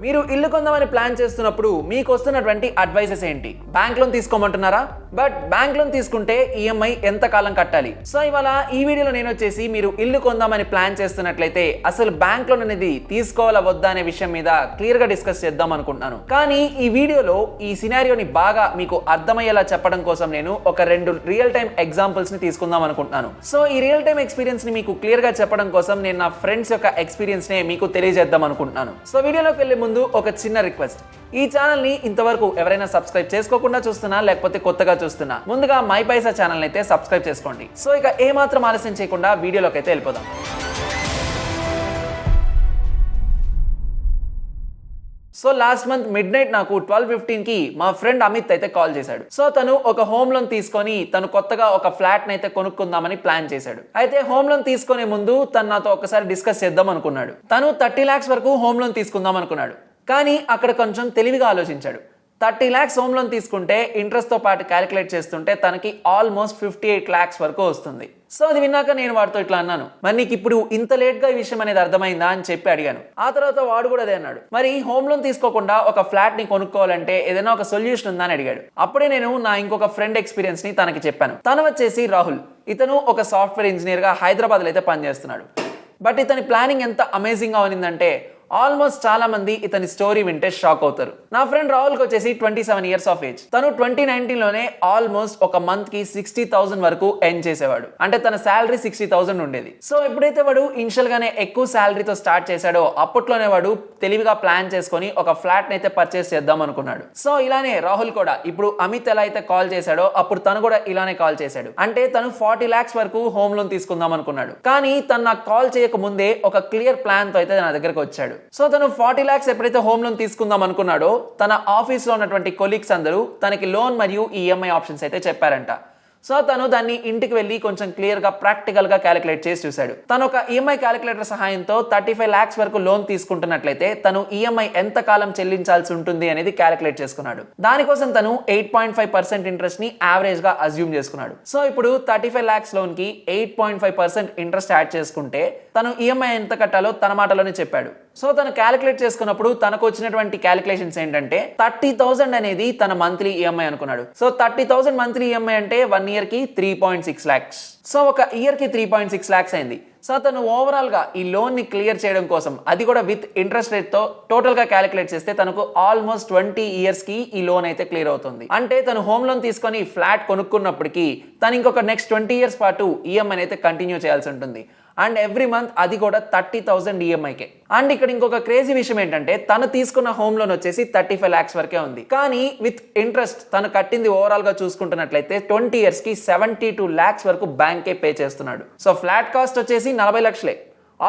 మీరు ఇల్లు కొందామని ప్లాన్ చేస్తున్నప్పుడు మీకు వస్తున్నటువంటి అడ్వైసెస్ ఏంటి? బ్యాంక్ లోన్ తీసుకోమంటున్నారా? బట్ బ్యాంక్ లోన్ తీసుకుంటే ఈఎంఐ ఎంత కాలం కట్టాలి? సో ఇవాళ ఈ వీడియోలో నేను వచ్చేసి మీరు ఇల్లు కొందామని ప్లాన్ చేస్తున్నట్లయితే అసలు బ్యాంక్ లోన్ అనేది తీసుకోవాలా వద్దా అనే విషయం మీద క్లియర్ గా డిస్కస్ చేద్దాం అనుకుంటున్నాను. కానీ ఈ వీడియోలో ఈ సినారియోని బాగా మీకు అర్థమయ్యేలా చెప్పడం కోసం నేను ఒక రెండు రియల్ టైం ఎగ్జాంపుల్స్ ని తీసుకుందాం అనుకుంటున్నాను. సో ఈ రియల్ టైం ఎక్స్పీరియన్స్ ని మీకు క్లియర్ గా చెప్పడం కోసం నేను నా ఫ్రెండ్స్ యొక్క ఎక్స్పీరియన్స్ ని మీకు తెలియజేద్దాం అనుకుంటున్నాను. సో వీడియోలోకి వెళ్ళే ముందు ఒక చిన్న రిక్వెస్ట్, ఈ ఛానల్ ని ఇంతవరకు ఎవరైనా సబ్స్క్రైబ్ చేసుకోకుండా చూస్తున్నా లేకపోతే కొత్తగా చూస్తున్నా ముందుగా మై పైసా ఛానల్ అయితే సబ్స్క్రైబ్ చేసుకోండి. సో ఇక ఏమాత్రం ఆలస్యం చేయకుండా వీడియోలోకి అయితే వెళ్ళిపోదాం. So last month mid night నాకు 12:15 కి మా ఫ్రెండ్ అమిత్ అయితే కాల్ చేశాడు. సో తను ఒక హోమ్ లోన్ తీసుకొని తను కొత్తగా ఒక ఫ్లాట్ అయితే కొనుక్కుందామని ప్లాన్ చేశాడు. అయితే హోమ్ లోన్ తీసుకునే ముందు తను నాతో ఒకసారి డిస్కస్ చేద్దాం అనుకున్నాడు. తను 30 lakhs వరకు హోమ్ లోన్ తీసుకుందాం అనుకున్నాడు. కానీ అక్కడ కొంచెం తెలివిగా ఆలోచించాడు. 30 lakhs హోమ్ లోన్ తీసుకుంటే ఇంట్రెస్ట్ తో పాటు క్యాలిక్యులేట్ చేస్తుంటే తనకి ఆల్మోస్ట్ 58 lakhs వరకు వస్తుంది. సో అది విన్నాక నేను వాడితో ఇట్లా అన్నాను, మరి నీకు ఇప్పుడు ఇంత లేట్ గా ఈ విషయం అనేది అర్థమైందా అని చెప్పి అడిగాను. ఆ తర్వాత వాడు కూడా అదే అన్నాడు, మరి హోమ్ లోన్ తీసుకోకుండా ఒక ఫ్లాట్ ని కొనుక్కోవాలంటే ఏదైనా ఒక సొల్యూషన్ ఉందా అని అడిగాడు. అప్పుడే నేను నా ఇంకొక ఫ్రెండ్ ఎక్స్పీరియన్స్ ని తనకి చెప్పాను. తను వచ్చేసి రాహుల్. ఇతను ఒక సాఫ్ట్వేర్ ఇంజనీర్ గా హైదరాబాద్ లో అయితే పనిచేస్తున్నాడు. బట్ ఇతని ప్లానింగ్ ఎంత అమేజింగ్ గా ఉన్నిందంటే ఆల్మోస్ట్ చాలా మంది ఇతని స్టోరీ వింటే షాక్ అవుతారు. నా ఫ్రెండ్ రాహుల్ కి వచ్చేసి 27 years ఆఫ్ ఏజ్. తను 2019 లోనే ఆల్మోస్ట్ ఒక మంత్ కి 60,000 వరకు ఎర్న్ చేసేవాడు. అంటే తన శాలరీ 60,000 ఉండేది. సో ఎప్పుడైతే వాడు ఇనిషియల్ గానే ఎక్కువ శాలరీతో స్టార్ట్ చేశాడో అప్పట్లోనే వాడు తెలివిగా ప్లాన్ చేసుకొని ఒక ఫ్లాట్ అయితే పర్చేస్ చేద్దాం అనుకున్నాడు. సో ఇలానే రాహుల్ కూడా ఇప్పుడు అమిత్ ఎలా అయితే కాల్ చేశాడో అప్పుడు తను కూడా ఇలానే కాల్ చేశాడు. అంటే తను 40 lakhs వరకు హోమ్ లోన్ తీసుకుందాం అనుకున్నాడు. కానీ తను నాకు కాల్ చేయక ముందే ఒక క్లియర్ ప్లాన్ తో అయితే నా దగ్గరకు వచ్చాడు. సో తను 40 lakhs ఎప్పుడైతే హోమ్ లోన్ తీసుకుందాం అనుకున్నాడో తన ఆఫీస్ లో ఉన్నటువంటి కొలీగ్స్ అందరూ తనకి లోన్ మరియు ఈఎంఐ ఆప్షన్స్ అయితే చెప్పారంట. సో తను దాన్ని ఇంటికి వెళ్ళి కొంచెం క్లియర్ గా ప్రాక్టికల్ గా క్యాలిక్యులేట్ చేసి చూశాడు. తను ఒక ఈఎంఐ క్యాలిక్యులేటర్ సహాయంతో 35 lakhs వరకు లోన్ తీసుకుంటున్నట్లయితే తను ఈఎంఐ ఎంత కాలం చెల్లించాల్సి ఉంటుంది అనేది క్యాలిక్యులేట్ చేసుకున్నాడు. దానికోసం తను 8.5% ఇంట్రెస్ట్ ని యావరేజ్ గా అజ్యూమ్ చేసుకున్నాడు. సో ఇప్పుడు 35 lakhs లోన్ కి 8.5% ఇంట్రెస్ట్ యాడ్ చేసుకుంటే తను ఈఎంఐ ఎంత కట్టాలో తన మాటలోనే చెప్పాడు. సో తను క్యాలిక్యులేట్ చేసుకున్నప్పుడు తనకు వచ్చినటువంటి క్యాలిక్యులేషన్స్ ఏంటంటే 30,000 అనేది తన మంత్లీ ఈఎంఐ అనుకున్నాడు. సో 30,000 మంత్లీ ఈఎంఐ అంటే 1 year కి 3.6 lakhs. సో ఒక ఇయర్ కి 3.6 lakhs అయింది. సో తను ఓవరాల్ గా ఈ లోన్ ని క్లియర్ చేయడం కోసం అది కూడా విత్ ఇంట్రెస్ట్ రేట్ తో టోటల్ గా క్యాలిక్యులేట్ చేస్తే తనకు ఆల్మోస్ట్ 20 years కి ఈ లోన్ అయితే క్లియర్ అవుతుంది. అంటే తను హోమ్ లోన్ తీసుకొని ఫ్లాట్ కొనుక్కున్నప్పటికీ తను ఇంకొక నెక్స్ట్ 20 years పాటు ఈఎంఐ అయితే కంటిన్యూ చేయాల్సి ఉంటుంది. అండ్ ఎవ్రీ మంత్ అది కూడా 30,000 ఈఎంఐకే. అండ్ ఇక్కడ ఇంకొక క్రేజీ విషయం ఏంటంటే తను తీసుకున్న హోమ్ లోన్ వచ్చేసి 35 lakhs వరకే ఉంది. కానీ విత్ ఇంట్రెస్ట్ తను కట్టింది ఓవరాల్ గా చూసుకుంటున్నట్లయితే 20 years కి 72 lakhs వరకు బ్యాంకే పే చేస్తున్నాడు. సో ఫ్లాట్ కాస్ట్ వచ్చేసి 40 లక్షలే.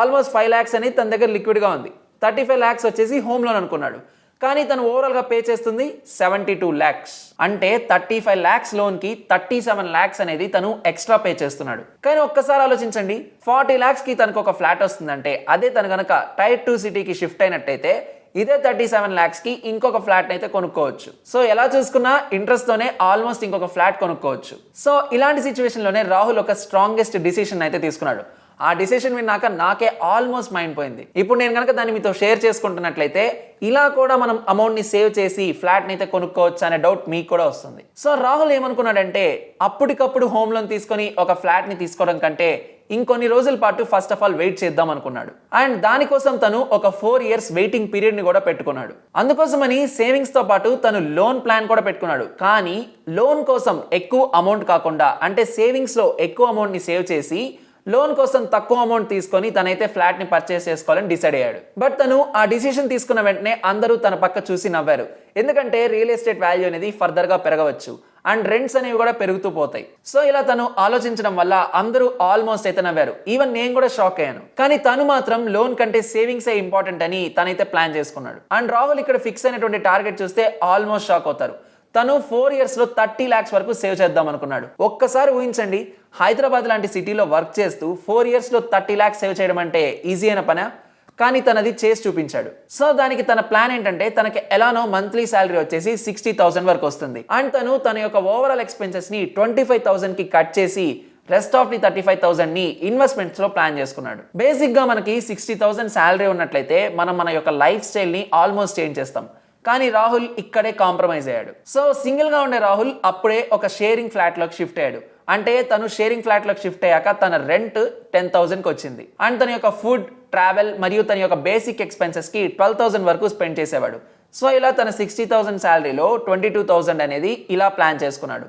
ఆల్మోస్ట్ 5 lakhs అనేది తన దగ్గర లిక్విడ్ గా ఉంది. 35 lakhs వచ్చేసి హోమ్ లోన్ అనుకున్నాడు. కానీ తను ఓవరాల్ గా పే చేస్తుంది 72 lakhs. అంటే 35 lakhs లోన్ కి 37 lakhs అనేది తను ఎక్స్ట్రా పే చేస్తున్నాడు. కానీ ఒక్కసారి ఆలోచించండి, 40 lakhs కి తనకు ఒక ఫ్లాట్ వస్తుందంటే అదే తను గనక టైర్ 2 సిటీకి షిఫ్ట్ అయినట్టయితే ఇదే 37 lakhs కి ఇంకొక ఫ్లాట్ అయితే కొనుక్కోవచ్చు. సో ఎలా చూసుకున్నా ఇంట్రెస్ట్ తోనే ఆల్మోస్ట్ ఇంకొక ఫ్లాట్ కొనుక్కోవచ్చు. సో ఇలాంటి సిచ్యువేషన్ లోనే రాహుల్ ఒక స్ట్రాంగెస్ట్ డిసిషన్ అయితే తీసుకున్నాడు. ఆ డిసిషన్ విన్నాక నాకే ఆల్మోస్ట్ మైండ్ పోయింది. ఇప్పుడు నేను కనుక దాన్ని మీతో షేర్ చేసుకుంటున్నట్లయితే ఇలా కూడా మనం అమౌంట్ ని సేవ్ చేసి ఫ్లాట్ ని అయితే కొనుక్కోవచ్చు అనే డౌట్ మీకు కూడా వస్తుంది. సో రాహుల్ ఏమనుకున్నాడంటే అప్పటికప్పుడు హోమ్ లోన్ తీసుకొని ఒక ఫ్లాట్ ని తీసుకోవడం కంటే ఇంకొన్ని రోజుల పాటు ఫస్ట్ ఆఫ్ ఆల్ వెయిట్ చేద్దాం అనుకున్నాడు. అండ్ దానికోసం తను ఒక 4 years వెయిటింగ్ పీరియడ్ ని కూడా పెట్టుకున్నాడు. అందుకోసమని సేవింగ్స్ తో పాటు తను లోన్ ప్లాన్ కూడా పెట్టుకున్నాడు. కానీ లోన్ కోసం ఎక్కువ అమౌంట్ కాకుండా అంటే సేవింగ్స్ లో ఎక్కువ అమౌంట్ ని సేవ్ చేసి లోన్ కోసం తక్కువ అమౌంట్ తీసుకొని తనైతే ఫ్లాట్ ని పర్చేస్ చేసుకోవాలని డిసైడ్ అయ్యాడు. బట్ తను ఆ డిసిషన్ తీసుకున్న వెంటనే అందరూ తన పక్క చూసి నవ్వారు. ఎందుకంటే రియల్ ఎస్టేట్ వాల్యూ అనేది ఫర్దర్ గా పెరగవచ్చు అండ్ రెంట్స్ అనేవి కూడా పెరుగుతూ పోతాయి. సో ఇలా తను ఆలోచించడం వల్ల అందరూ ఆల్మోస్ట్ అయితే నవ్వారు. ఈవెన్ నేను కూడా షాక్ అయ్యాను. కానీ తను మాత్రం లోన్ కంటే సేవింగ్స్ ఇంపార్టెంట్ అని తనైతే ప్లాన్ చేసుకున్నాడు. అండ్ రాహుల్ ఇక్కడ ఫిక్స్ అయినటువంటి టార్గెట్ చూస్తే ఆల్మోస్ట్ షాక్ అవుతారు. తను 4 years లో 30 lakhs వరకు సేవ్ చేద్దాం అనుకున్నాడు. ఒక్కసారి ఊహించండి, హైదరాబాద్ లాంటి సిటీలో వర్క్ చేస్తూ 4 years లో 30 lakhs సేవ్ చేయడం అంటే ఈజీ అయిన పనా? కానీ తనది చేసి చూపించాడు. సో దానికి తన ప్లాన్ ఏంటంటే తనకి ఎలానో మంత్లీ శాలరీ వచ్చేసి 60,000 వరకు వస్తుంది. అండ్ తన యొక్క ఓవరాల్ ఎక్స్పెన్సెస్ ని 25,000 కి కట్ చేసి రెస్ట్ ఆఫ్ ది 35,000 ని ఇన్వెస్ట్మెంట్స్ లో ప్లాన్ చేసుకున్నాడు. బేసిక్ గా మనకి 60,000 శాలరీ ఉన్నట్లయితే మనం మన యొక్క లైఫ్ స్టైల్ ని ఆల్మోస్ట్ చేంజ్ చేస్తాం. కానీ రాహుల్ ఇక్కడే కాంప్రమైజ్ అయ్యాడు. సో సింగిల్ గా ఉండే రాహుల్ అప్పుడే ఒక షేరింగ్ ఫ్లాట్ లోకి షిఫ్ట్ అయ్యాడు. అంటే తను షేరింగ్ ఫ్లాట్ లోకి షిఫ్ట్ అయ్యాక తన రెంట్ 10,000కి వచ్చింది. అండ్ తన యొక్క ఫుడ్, ట్రావెల్ మరియు తన యొక్క బేసిక్ ఎక్స్పెన్సెస్ కి 12,000 వరకు స్పెండ్ చేసేవాడు. సో ఇలా తన 60,000 శాలరీలో 22,000 అనేది ఇలా ప్లాన్ చేసుకున్నాడు.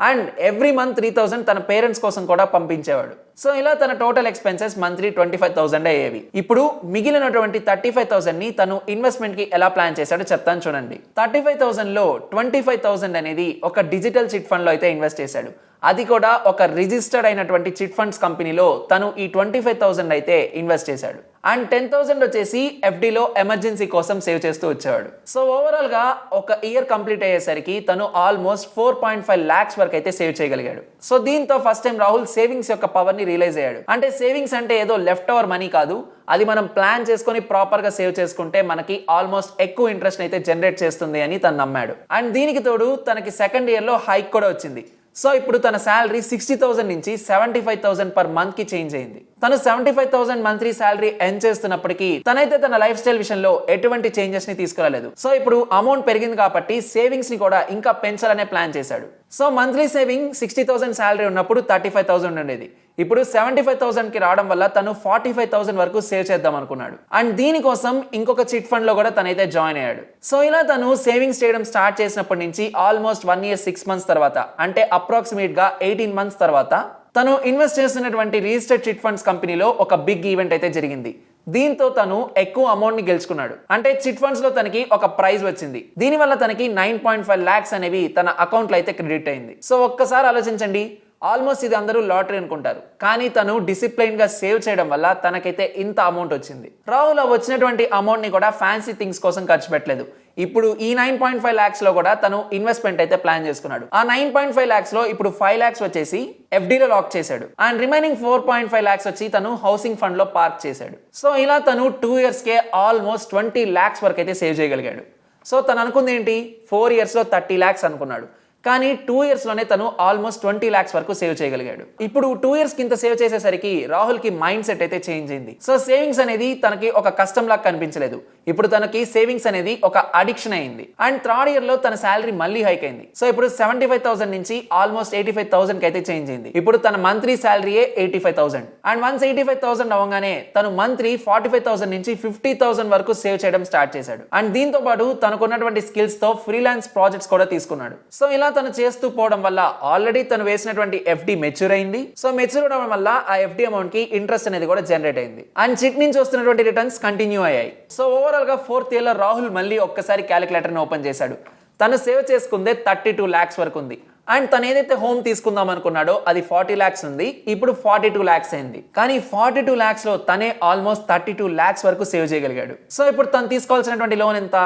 అండ్ ఎవ్రీ మంత్ 3,000 తన పేరెంట్స్ కోసం కూడా పంపించేవాడు. సో ఇలా తన టోటల్ ఎక్స్పెన్సెస్ మంత్లీ 25,000 అయ్యేవి. ఇప్పుడు మిగిలినటువంటి 35,000 ని తను ఇన్వెస్ట్మెంట్ కి ఎలా ప్లాన్ చేశాడో చెప్తాను చూడండి. 35,000 లో 25,000 అనేది ఒక డిజిటల్ చిట్ ఫండ్ లో అయితే ఇన్వెస్ట్ చేశాడు. అది కూడా ఒక రిజిస్టర్డ్ అయినటువంటి చిట్ ఫండ్స్ కంపెనీలో తను ఈ 25,000 అయితే ఇన్వెస్ట్ చేశాడు. అండ్ 10,000 వచ్చేసి ఎఫ్డీలో ఎమర్జెన్సీ కోసం సేవ్ చేస్తూ వచ్చేవాడు. సో ఓవరాల్ గా ఒక ఇయర్ కంప్లీట్ అయ్యేసరికి తను ఆల్మోస్ట్ 4.5 lakhs వరకు అయితే సేవ్ చేయగలిగాడు. సో దీంతో ఫస్ట్ టైం రాహుల్ సేవింగ్స్ యొక్క పవర్ ని రియలైజ్ అయ్యాడు. అంటే సేవింగ్స్ అంటే ఏదో లెఫ్ట్ ఓవర్ మనీ కాదు, అది మనం ప్లాన్ చేసుకొని ప్రాపర్ గా సేవ్ చేసుకుంటే మనకి ఆల్మోస్ట్ ఎక్కువ ఇంట్రెస్ట్ అయితే జనరేట్ చేస్తుంది అని తను నమ్మాడు. అండ్ దీనికి తోడు తనకి సెకండ్ ఇయర్ లో హైక్ కూడా వచ్చింది. సో ఇప్పుడు తన శాలరీ 60,000 నుంచి 75,000 పర్ మంత్ కి చేంజ్ అయింది. తను 75,000 మంత్లీ శాలరీ ఎర్న్ చేస్తున్నప్పటికీ తనైతే తన లైఫ్ స్టైల్ విషయంలో ఎటువంటి చేంజెస్ ని తీసుకురాలేదు. సో ఇప్పుడు అమౌంట్ పెరిగింది కాబట్టి సేవింగ్స్ ని కూడా ఇంకా పెంచాలనే ప్లాన్ చేశాడు. సో మంత్లీ సేవింగ్ 60,000 శాలరీ ఉన్నప్పుడు 35,000 ఉండేది. ఇప్పుడు 75,000 కి రావడం వల్ల తను 45,000 వరకు సేవ్ చేద్దాం అనుకున్నాడు. అండ్ దీనికోసం ఇంకొక చిట్ ఫండ్ లో కూడా తనైతే జాయిన్ అయ్యాడు. సో ఇలా తను సేవింగ్స్ చేయడం స్టార్ట్ చేసినప్పటి నుంచి ఆల్మోస్ట్ 1 year 6 months తర్వాత, అంటే అప్రాక్సిమేట్ గా 18 months తర్వాత తను ఇన్వెస్ట్ చేస్తున్నటువంటి రిజిస్టర్డ్ చిట్ ఫండ్స్ కంపెనీలో ఒక బిగ్ ఈవెంట్ అయితే జరిగింది. దీంతో తను ఎక్కువ అమౌంట్ ని గెలుచుకున్నాడు. అంటే చిట్ ఫండ్స్ లో తనకి ఒక ప్రైజ్ వచ్చింది. దీనివల్ల తనకి 9.5 lakhs అనేవి తన అకౌంట్ లో అయితే క్రెడిట్ అయింది. సో ఒక్కసారి ఆలోచించండి, ఆల్మోస్ట్ ఇది అందరూ లాటరీ అనుకుంటారు, కానీ తను డిసిప్లైన్ గా సేవ్ చేయడం వల్ల తనకైతే ఇంత అమౌంట్ వచ్చింది. రాహుల్ వచ్చినటువంటి అమౌంట్ ని కూడా ఫ్యాన్సీ థింగ్స్ కోసం ఖర్చు పెట్టలేదు. ఇప్పుడు ఈ 9.5 lakhs లో కూడా తను ఇన్వెస్ట్మెంట్ అయితే ప్లాన్ చేసుకున్నాడు. ఆ 9.5 lakhs లో ఇప్పుడు 5 lakhs వచ్చేసి ఎఫ్డీలో లాక్ చేశాడు. అండ్ రిమైనింగ్ 4.5 lakhs వచ్చి తను హౌసింగ్ ఫండ్ లో పార్క్ చేశాడు. సో ఇలా తను 2 years కే ఆల్మోస్ట్ 20 lakhs వరకు అయితే సేవ్ చేయగలిగాడు. సో తను అనుకుంది ఏంటి, 4 years లో 30 lakhs అనుకున్నాడు, కానీ 2 years లోనే తను ఆల్మోస్ట్ 20 lakhs వరకు సేవ్ చేయగలిగాడు. ఇప్పుడు 2 years కింద సేవ్ చేసేసరికి రాహుల్ కి మైండ్ సెట్ అయితే చేంజ్ అయింది. సో సేవింగ్స్ అనేది తనకి ఒక కష్టం లాగా కనిపించలేదు. ఇప్పుడు తనకి సేవింగ్స్ అనేది ఒక అడిక్షన్ అయింది. అండ్ 3rd year లో తన శాలరీ మళ్ళీ హైక్ అయింది. సో ఇప్పుడు 75,000 నుంచి ఆల్మోస్ట్ 85,000 కి అయితే చేంజ్ అయింది. ఇప్పుడు తన మంత్లీ శాలరీయే 85,000. అండ్ వన్స్ 85,000 అవ్వగానే తను మంత్లీ 45,000 నుంచి 50,000 వరకు సేవ్ చేయడం స్టార్ట్ చేశాడు. అండ్ దీంతో పాటు తనకున్నటువంటి స్కిల్స్ తో ఫ్రీలాన్స్ ప్రాజెక్ట్స్ కూడా తీసుకున్నాడు. సో ఇలా తను చేస్తూ పోవడం వల్ల ఆల్రెడీ తను వేసినటువంటి ఎఫ్డి మెచ్యూర్ అయింది. సో మెచ్యూర్ అవడం వల్ల ఆ ఎఫ్డి అమౌంట్ కి ఇంట్రెస్ట్ అనేది కూడా జనరేట్ అయింది. అండ్ చిట్ నుంచి వస్తున్నటువంటి రిటర్న్స్ కంటిన్యూ అయ్యాయి. సో ఓవరాల్ గా 4th year లో రాహుల్ మళ్ళీ ఒక్కసారి క్యాలిక్యులేటర్ ని ఓపెన్ చేశాడు. తను సేవ్ చేసుకుందే 32 lakhs వరకు ఉంది. అండ్ తను ఏదైతే హోమ్ తీసుకుందాం అనుకున్నాడో అది 40 lakhs ఉంది, ఇప్పుడు 42 lakhs అయింది. కానీ 42 lakhs లో తనే ఆల్మోస్ట్ 32 lakhs వరకు సేవ్ చేయగలిగాడు. సో ఇప్పుడు తను తీసుకోవాల్సినటువంటి లోన్ ఎంత,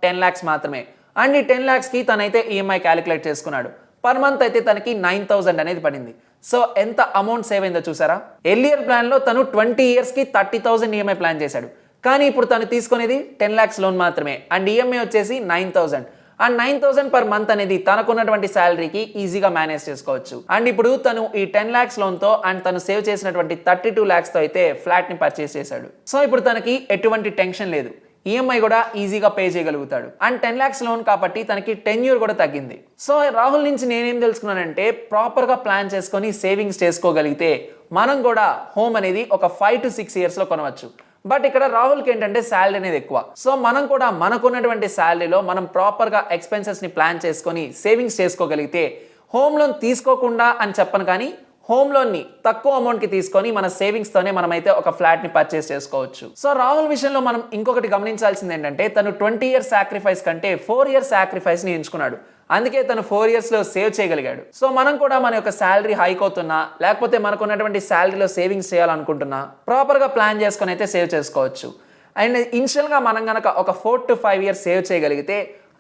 10 lakhs మాత్రమే. అండ్ ఈ 10 lakhs కి తనైతే ఈఎంఐ క్యాలిక్యులేట్ చేసుకున్నాడు. పర్ మంత్ అయితే తనకి 9,000 అనేది పడింది. సో ఎంత అమౌంట్ సేవ్ అయిందో చూసారా. ఎర్లియర్ ప్లాన్ లో తను 20 years కి 30,000 ఈఎంఐ ప్లాన్ చేశాడు. కానీ ఇప్పుడు తను తీసుకునేది 10 lakhs లోన్ మాత్రమే. అండ్ ఈఎంఐ వచ్చేసి 9,000. అండ్ 9,000 పర్ మంత్ అనేది తనకున్నటువంటి శాలరీకి ఈజీగా మేనేజ్ చేసుకోవచ్చు. అండ్ ఇప్పుడు తను ఈ 10 lakhs లోన్ తో అండ్ తను సేవ్ చేసినటువంటి 32 lakhs తో అయితే ఫ్లాట్ ని పర్చేస్ చేశాడు. సో ఇప్పుడు తనకి ఎటువంటి టెన్షన్ లేదు, ఈఎంఐ కూడా ఈజీగా పే చేయగలుగుతాడు. అండ్ 10 lakhs లోన్ కాబట్టి తనకి టెన్యూర్ కూడా తగ్గింది. సో రాహుల్ నుంచి నేనేం తెలుసుకున్నానంటే, ప్రాపర్ గా ప్లాన్ చేసుకొని సేవింగ్స్ చేసుకోగలిగితే మనం కూడా హోమ్ అనేది ఒక 5 to 6 years లో కొనవచ్చు. బట్ ఇక్కడ రాహుల్కి ఏంటంటే శాలరీ అనేది ఎక్కువ. సో మనం కూడా మనకున్నటువంటి శాలరీలో మనం ప్రాపర్ గా ఎక్స్పెన్సెస్ ని ప్లాన్ చేసుకొని సేవింగ్స్ చేసుకోగలిగితే, హోమ్ లోన్ తీసుకోకుండా అని చెప్పను కానీ హోమ్ లోన్ ని తక్కువ అమౌంట్ కి తీసుకొని మన సేవింగ్స్ తోనే మనమైతే ఒక ఫ్లాట్ ని పర్చేస్ చేసుకోవచ్చు. సో రాహుల్ విషయంలో మనం ఇంకొకటి గమనించాల్సింది ఏంటంటే, తను 20 years సాక్రిఫైస్ కంటే 4 years సాక్రిఫైస్ ని ఎంచుకున్నాడు. అందుకే తను 4 years లో సేవ్ చేయగలిగాడు. సో మనం కూడా మన యొక్క శాలరీ హైక్ అవుతున్నా, లేకపోతే మనకున్నటువంటి శాలరీలో సేవింగ్స్ చేయాలనుకుంటున్నా, ప్రాపర్ గా ప్లాన్ చేసుకొని అయితే సేవ్ చేసుకోవచ్చు. అండ్ ఇనిషియల్ గా మనం గనక ఒక 4 to 5 years సేవ్ చేయగలిగితే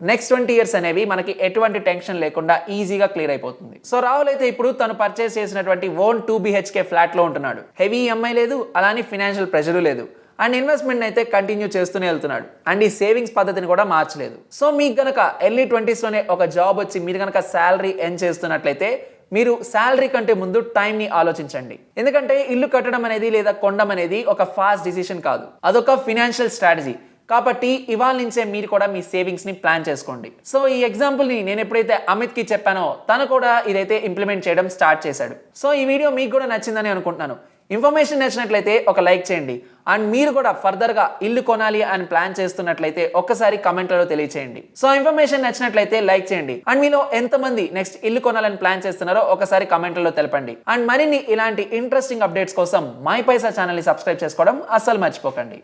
నెక్స్ట్ 20 years అనేవి మనకి ఎటువంటి టెన్షన్ లేకుండా ఈజీగా క్లియర్ అయిపోతుంది. సో రాహుల్ అయితే ఇప్పుడు తను పర్చేస్ చేసినటువంటి ఓన్ 2 BHK ఫ్లాట్ లో ఉంటున్నాడు. హెవీ ఈఎంఐ లేదు, అలానే ఫైనాన్షియల్ ప్రెషర్ లేదు. అండ్ ఇన్వెస్ట్మెంట్ అయితే కంటిన్యూ చేస్తూనే వెళ్తున్నాడు. అండ్ ఈ సేవింగ్స్ పద్ధతిని కూడా మార్చలేదు. సో మీకు గనక ఎర్లీ 20s లోనే ఒక జాబ్ వచ్చి మీరు గనక శాలరీ ఎర్న్ చేస్తున్నట్లయితే మీరు శాలరీ కంటే ముందు టైంని ఆలోచించండి. ఎందుకంటే ఇల్లు కట్టడం అనేది లేదా కొనడం అనేది ఒక ఫాస్ట్ డిసిషన్ కాదు, అదొక ఫినాన్షియల్ స్ట్రాటజీ. కాబట్టి ఇవాళ నుంచే మీరు కూడా మీ సేవింగ్స్ ని ప్లాన్ చేసుకోండి. సో ఈ ఎగ్జాంపుల్ ని నేను ఎప్పుడైతే అమిత్ కి చెప్పానో తను కూడా ఇదైతే ఇంప్లిమెంట్ చేయడం స్టార్ట్ చేశాడు. సో ఈ వీడియో మీకు కూడా నచ్చిందని అనుకుంటున్నాను. ఇన్ఫర్మేషన్ నచ్చినట్లయితే ఒక లైక్ చేయండి. అండ్ మీరు కూడా ఫర్దర్ గా ఇల్లు కొనాలి అని ప్లాన్ చేస్తున్నట్లయితే ఒక్కసారి కమెంట్లలో తెలియచేయండి. సో ఇన్ఫర్మేషన్ నచ్చినట్లయితే లైక్ చేయండి. అండ్ మీలో ఎంతమంది నెక్స్ట్ ఇల్లు కొనాలని ప్లాన్ చేస్తున్నారో ఒకసారి కమెంట్లలో తెలపండి. అండ్ మరిన్ని ఇలాంటి ఇంట్రెస్టింగ్ అప్డేట్స్ కోసం మై పైసా ఛానల్ ని సబ్స్క్రైబ్ చేసుకోవడం అస్సలు మర్చిపోకండి.